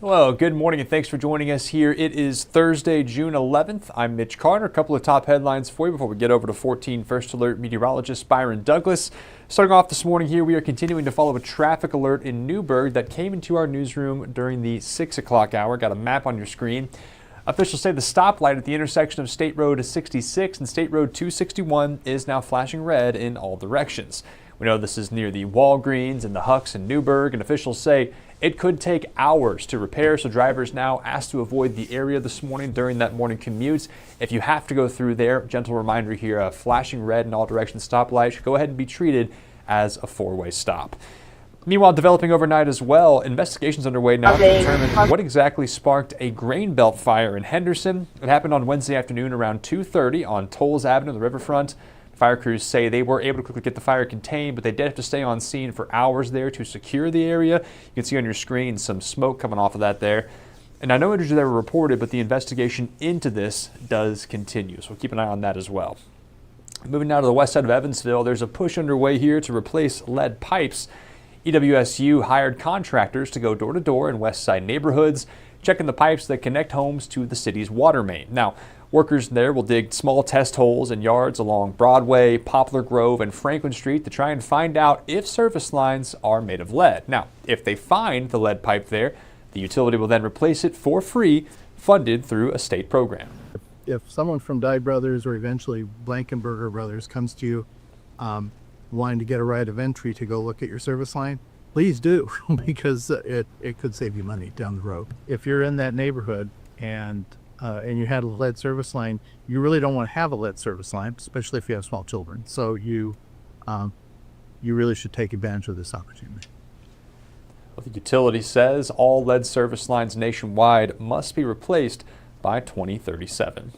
Hello, good morning and thanks for joining us here. It is Thursday, June 11th. I'm Mitch Carter. A couple of top headlines for you before we get over to 14 First Alert meteorologist Byron Douglas. Starting off this morning here, we are continuing to follow a traffic alert in Newburgh that came into our newsroom during the 6 o'clock hour. Got a map on your screen. Officials say the stoplight at the intersection of State Road 66 and State Road 261 is now flashing red in all directions. We know this is near the Walgreens and the Hucks in Newburgh, and officials say it could take hours to repair, so drivers now asked to avoid the area this morning during that morning commute. If you have to go through there, gentle reminder here, a flashing red in all directions stoplight should go ahead and be treated as a four-way stop. Meanwhile, developing overnight as well, investigations underway now to determine what exactly sparked a grain belt fire in Henderson. It happened on Wednesday afternoon around 2:30 on Tolles Avenue, the riverfront. Fire crews say they were able to quickly get the fire contained, but they did have to stay on scene for hours there to secure the area. You can see on your screen some smoke coming off of that there. And I know injuries that were reported, but the investigation into this does continue, so we'll keep an eye on that as well. Moving now to the west side of Evansville, there's a push underway here to replace lead pipes. EWSU hired contractors to go door to door in west side neighborhoods, checking the pipes that connect homes to the city's water main. Now, workers there will dig small test holes in yards along Broadway, Poplar Grove, and Franklin Street to try and find out if service lines are made of lead. Now, if they find the lead pipe there, the utility will then replace it for free, funded through a state program. If someone from Dye Brothers or eventually Blankenberger Brothers comes to you wanting to get a right of entry to go look at your service line, please do, because it could save you money down the road. If you're in that neighborhood and you had a lead service line, you really don't want to have a lead service line, especially if you have small children. So you really should take advantage of this opportunity. Well, the utility says all lead service lines nationwide must be replaced by 2037.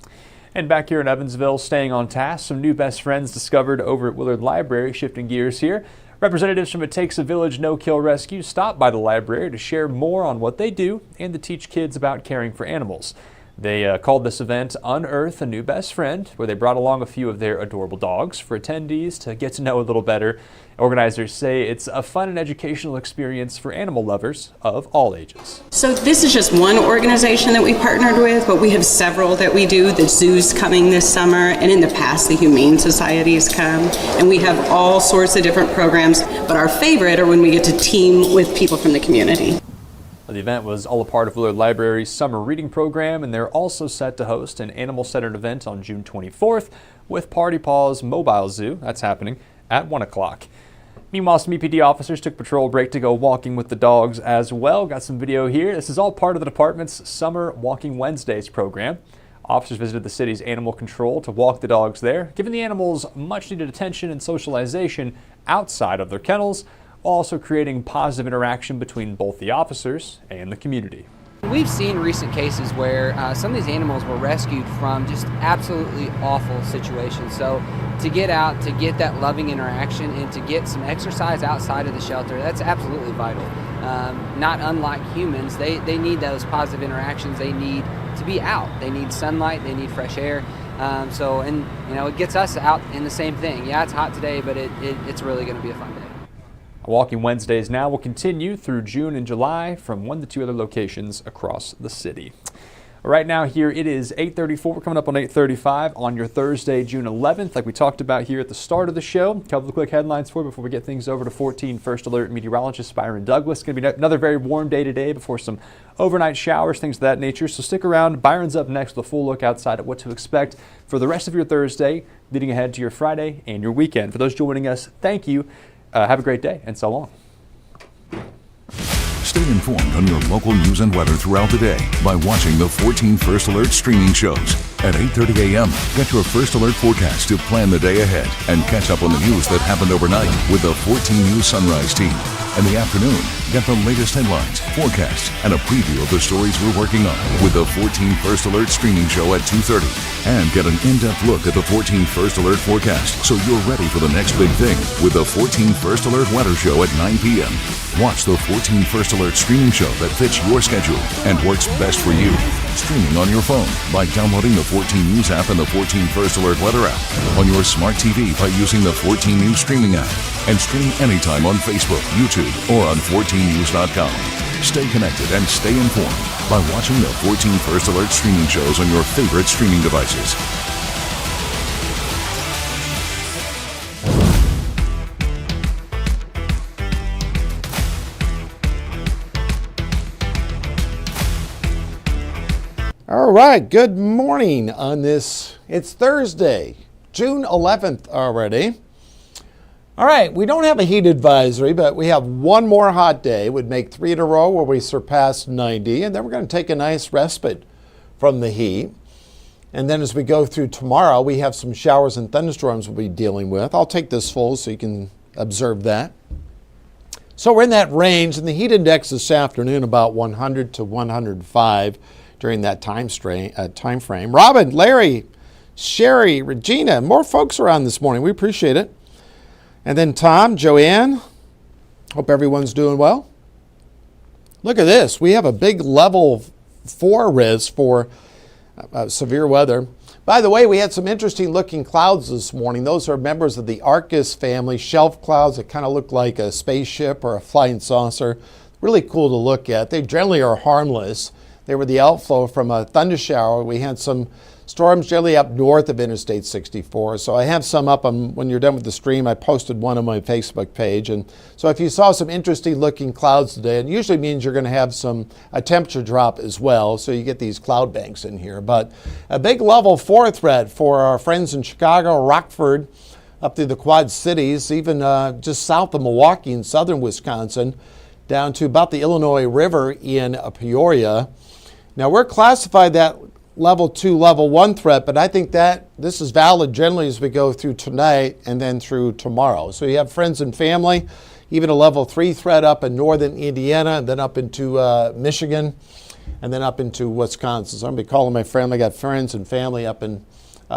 And back here in Evansville, staying on task, some new best friends discovered over at Willard Library. Shifting gears here, representatives from It Takes a Village No-Kill Rescue stopped by the library to share more on what they do and to teach kids about caring for animals. They called this event Unearth a New Best Friend, where they brought along a few of their adorable dogs for attendees to get to know a little better. Organizers say it's a fun and educational experience for animal lovers of all ages. So this is just one organization that we partnered with, but we have several that we do. The zoo's coming this summer, and in the past the Humane Society's come, and we have all sorts of different programs, but our favorite are when we get to team with people from the community. The event was all a part of Willard Library's summer reading program, and they're also set to host an animal-centered event on June 24th with Party Paws Mobile Zoo. That's happening at 1 o'clock. Meanwhile, some EPD officers took patrol break to go walking with the dogs as well. Got some video here. This is all part of the department's Summer Walking Wednesdays program. Officers visited the city's animal control to walk the dogs there, giving the animals much-needed attention and socialization outside of their kennels, while also creating positive interaction between both the officers and the community. We've seen recent cases where some of these animals were rescued from just absolutely awful situations. So to get out, to get that loving interaction, and to get some exercise outside of the shelter, that's absolutely vital. Not unlike humans, they need those positive interactions. They need to be out. They need sunlight. They need fresh air. And it gets us out in the same thing. Yeah, it's hot today, but it's really going to be a fun day. Walking Wednesdays now will continue through June and July from 1 to 2 other locations across the city. Right now here it is 8:34. We're coming up on 8:35 on your Thursday, June 11th, like we talked about here at the start of the show. A couple of quick headlines for you before we get things over to 14 First Alert meteorologist Byron Douglas. Going to be another very warm day today before some overnight showers, things of that nature. So stick around. Byron's up next with a full look outside at what to expect for the rest of your Thursday, leading ahead to your Friday and your weekend. For those joining us, thank you. Have a great day, and so long. Stay informed on your local news and weather throughout the day by watching the 14 First Alert streaming shows. At 8:30 a.m., get your First Alert forecast to plan the day ahead and catch up on the news that happened overnight with the 14 News Sunrise team. In the afternoon, get the latest headlines, forecasts, and a preview of the stories we're working on with the 14 First Alert streaming show at 2:30. And get an in-depth look at the 14 First Alert forecast so you're ready for the next big thing with the 14 First Alert weather show at 9 p.m. Watch the 14 First Alert streaming show that fits your schedule and works best for you. Streaming on your phone by downloading the 14 News app and the 14 First Alert weather app. On your smart TV by using the 14 News streaming app. And stream anytime on Facebook, YouTube, or on 14news.com. Stay connected and stay informed by watching the 14 First Alert streaming shows on your favorite streaming devices. All right, good morning on this. It's Thursday, June 11th already. All right, we don't have a heat advisory, but we have one more hot day. It would make 3 in a row where we surpass 90, and then we're going to take a nice respite from the heat. And then as we go through tomorrow, we have some showers and thunderstorms we'll be dealing with. I'll take this full so you can observe that. So we're in that range, and the heat index this afternoon about 100 to 105 during that time frame. Robin, Larry, Sherry, Regina, more folks around this morning. We appreciate it. And then Tom, Joanne, hope everyone's doing well. Look at this. We have a big level 4 risk for severe weather. By the way, we had some interesting looking clouds this morning. Those are members of the Arcus family, shelf clouds that kind of look like a spaceship or a flying saucer. Really cool to look at. They generally are harmless. They were the outflow from a thunder shower. We had some storms generally up north of Interstate 64. So I have some up when you're done with the stream. I posted one on my Facebook page. And so if you saw some interesting looking clouds today, it usually means you're going to have a temperature drop as well. So you get these cloud banks in here. But a big level 4 threat for our friends in Chicago, Rockford, up through the Quad Cities, even just south of Milwaukee in southern Wisconsin, down to about the Illinois River in Peoria. Now, we're classified that level 2, level 1 threat, but I think that this is valid generally as we go through tonight and then through tomorrow. So you have friends and family, even a level 3 threat up in northern Indiana, and then up into Michigan, and then up into Wisconsin. So I'm going to be calling my friend. I got friends and family up in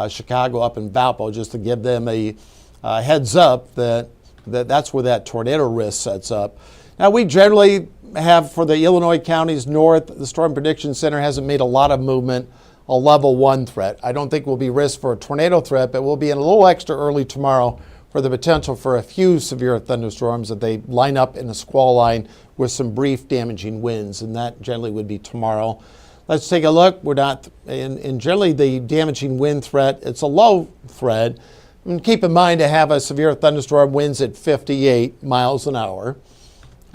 Chicago, up in Valpo, just to give them a heads up that's where that tornado risk sets up. Now, we generally have for the Illinois counties north, the Storm Prediction Center hasn't made a lot of movement, a level 1 threat. I don't think we'll be risk for a tornado threat, but we'll be in a little extra early tomorrow for the potential for a few severe thunderstorms that they line up in a squall line with some brief damaging winds, and that generally would be tomorrow. Let's take a look. We're not, in generally the damaging wind threat, it's a low threat. And keep in mind to have a severe thunderstorm winds at 58 miles an hour.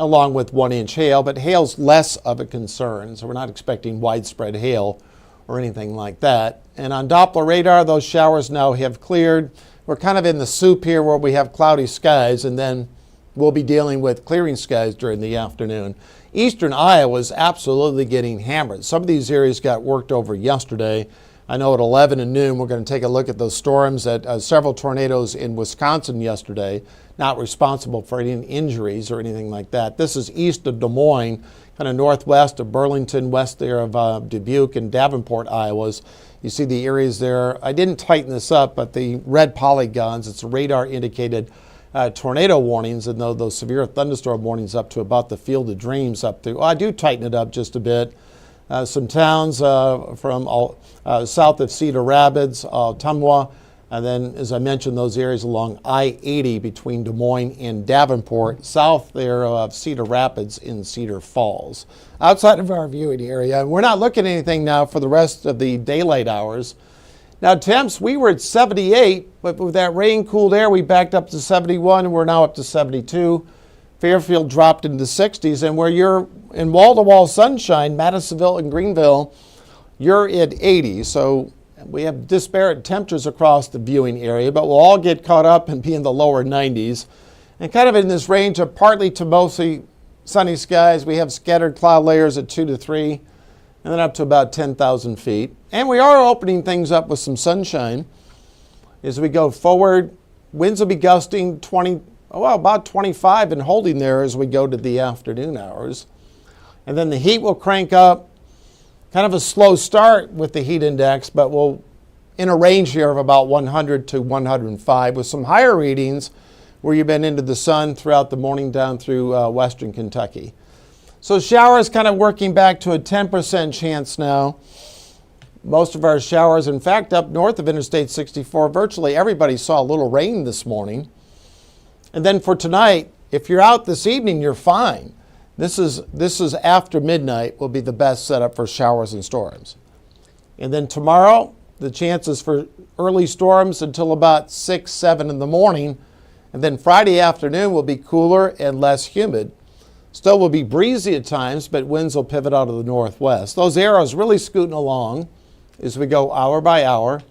Along with 1-inch hail, but hail's less of a concern, so we're not expecting widespread hail or anything like that. And on Doppler radar, those showers now have cleared. We're kind of in the soup here where we have cloudy skies, and then we'll be dealing with clearing skies during the afternoon. Eastern Iowa is absolutely getting hammered. Some of these areas got worked over yesterday. I know at 11 and noon, we're going to take a look at those storms at several tornadoes in Wisconsin yesterday, not responsible for any injuries or anything like that. This is east of Des Moines, kind of northwest of Burlington, west there of Dubuque and Davenport, Iowas. You see the areas there. I didn't tighten this up, but the red polygons, it's radar indicated tornado warnings, and those severe thunderstorm warnings up to about the Field of Dreams up through. I do tighten it up just a bit. Some towns from south of Cedar Rapids, Tumwa, and then, as I mentioned, those areas along I-80 between Des Moines and Davenport, south there of Cedar Rapids in Cedar Falls. Outside of our viewing area, we're not looking at anything now for the rest of the daylight hours. Now, temps, we were at 78, but with that rain, cooled air, we backed up to 71, and we're now up to 72. Fairfield dropped into the 60s, and where you're in wall-to-wall sunshine, Madisonville and Greenville, you're at 80. So we have disparate temperatures across the viewing area, but we'll all get caught up and be in the lower 90s. And kind of in this range of partly to mostly sunny skies, we have scattered cloud layers at 2 to 3, and then up to about 10,000 feet. And we are opening things up with some sunshine. As we go forward, winds will be gusting about 25 and holding there as we go to the afternoon hours. And then the heat will crank up. Kind of a slow start with the heat index, but we'll in a range here of about 100 to 105 with some higher readings where you've been into the sun throughout the morning down through western Kentucky. So showers kind of working back to a 10% chance now. Most of our showers, in fact, up north of Interstate 64, virtually everybody saw a little rain this morning. And then for tonight, if you're out this evening, you're fine. This is after midnight will be the best setup for showers and storms. And then tomorrow, the chances for early storms until about 6, 7 in the morning. And then Friday afternoon will be cooler and less humid. Still will be breezy at times, but winds will pivot out of the northwest. Those arrows really scooting along as we go hour by hour.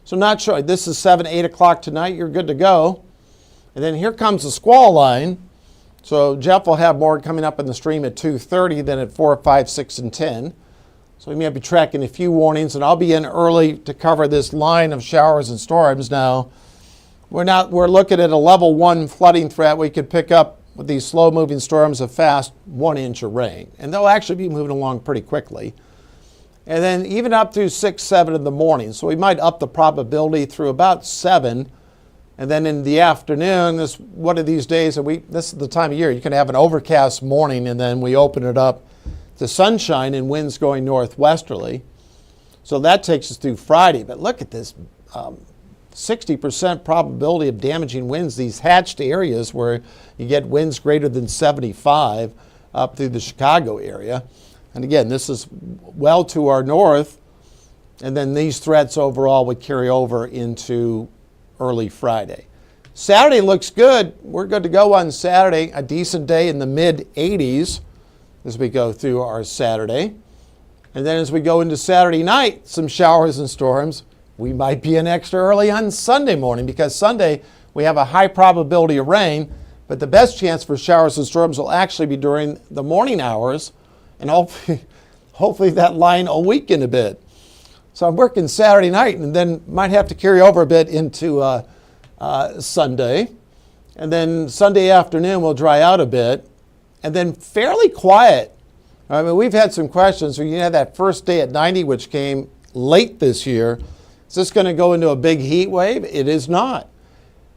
So not sure, this is 7, 8 o'clock tonight, you're good to go. And then here comes the squall line. So Jeff will have more coming up in the stream at 2:30 than at 4, 5, 6, and 10. So we may be tracking a few warnings, and I'll be in early to cover this line of showers and storms. Now, we're looking at a level 1 flooding threat. We could pick up with these slow-moving storms a fast 1 inch of rain, and they'll actually be moving along pretty quickly. And then even up through 6, 7 in the morning. So we might up the probability through about 7. And then in the afternoon, one of these days, this is the time of year, you can have an overcast morning, and then we open it up to sunshine and winds going northwesterly. So that takes us through Friday. But look at this 60% probability of damaging winds, these hatched areas where you get winds greater than 75 up through the Chicago area. And again, this is well to our north. And then these threats overall would carry over into early Friday. Saturday looks good. We're good to go on Saturday. A decent day in the mid-80s as we go through our Saturday. And then as we go into Saturday night, some showers and storms. We might be in extra early on Sunday morning because Sunday we have a high probability of rain, but the best chance for showers and storms will actually be during the morning hours, and hopefully that line will weaken a bit. So I'm working Saturday night and then might have to carry over a bit into Sunday. And then Sunday afternoon will dry out a bit. And then fairly quiet. I mean, we've had some questions. You had that first day at 90, which came late this year. Is this going to go into a big heat wave? It is not.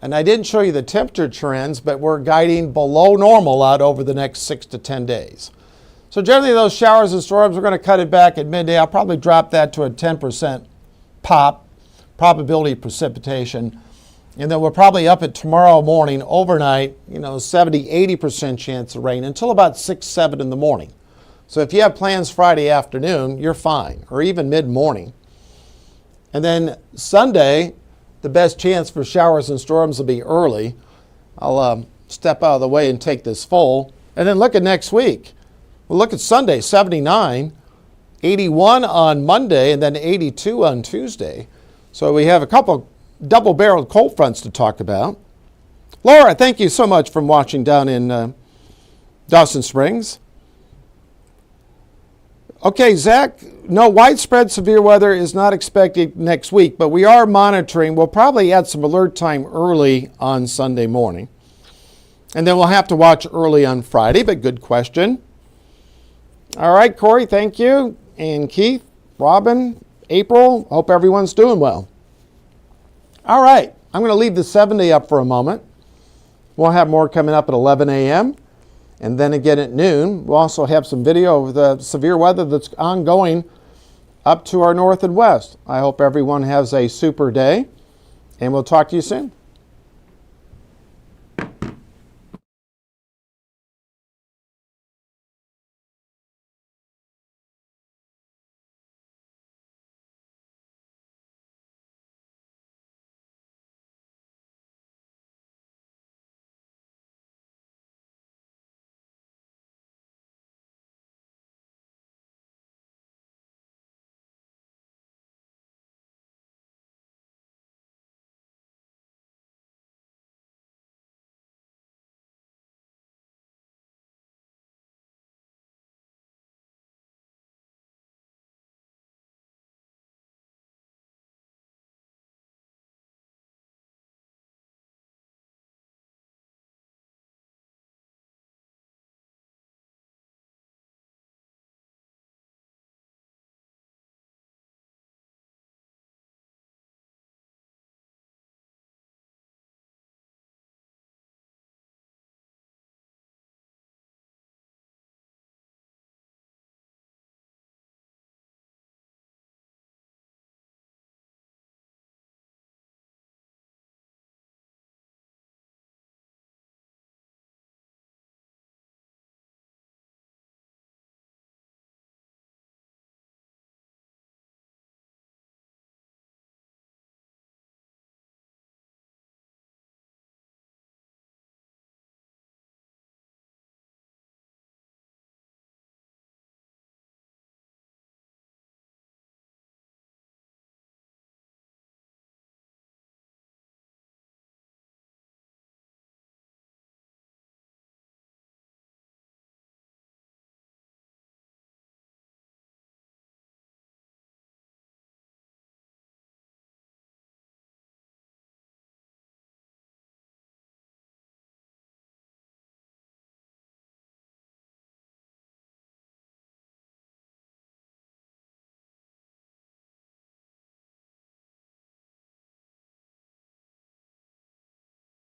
And I didn't show you the temperature trends, but we're guiding below normal out over the next 6 to 10 days. So generally those showers and storms, we're going to cut it back at midday. I'll probably drop that to a 10% probability of precipitation. And then we're probably up at tomorrow morning overnight, 70, 80% chance of rain until about 6, 7 in the morning. So if you have plans Friday afternoon, you're fine, or even mid-morning. And then Sunday, the best chance for showers and storms will be early. I'll step out of the way and take this full. And then look at next week. We'll look at Sunday, 79, 81 on Monday, and then 82 on Tuesday. So we have a couple double-barreled cold fronts to talk about. Laura, thank you so much for watching down in Dawson Springs. Okay, Zach, no widespread severe weather is not expected next week, but we are monitoring. We'll probably add some alert time early on Sunday morning. And then we'll have to watch early on Friday, but good question. All right, Corey, thank you. And Keith, Robin, April, hope everyone's doing well. All right, I'm going to leave the 7-day up for a moment. We'll have more coming up at 11 a.m. and then again at noon. We'll also have some video of the severe weather that's ongoing up to our north and west. I hope everyone has a super day, and we'll talk to you soon.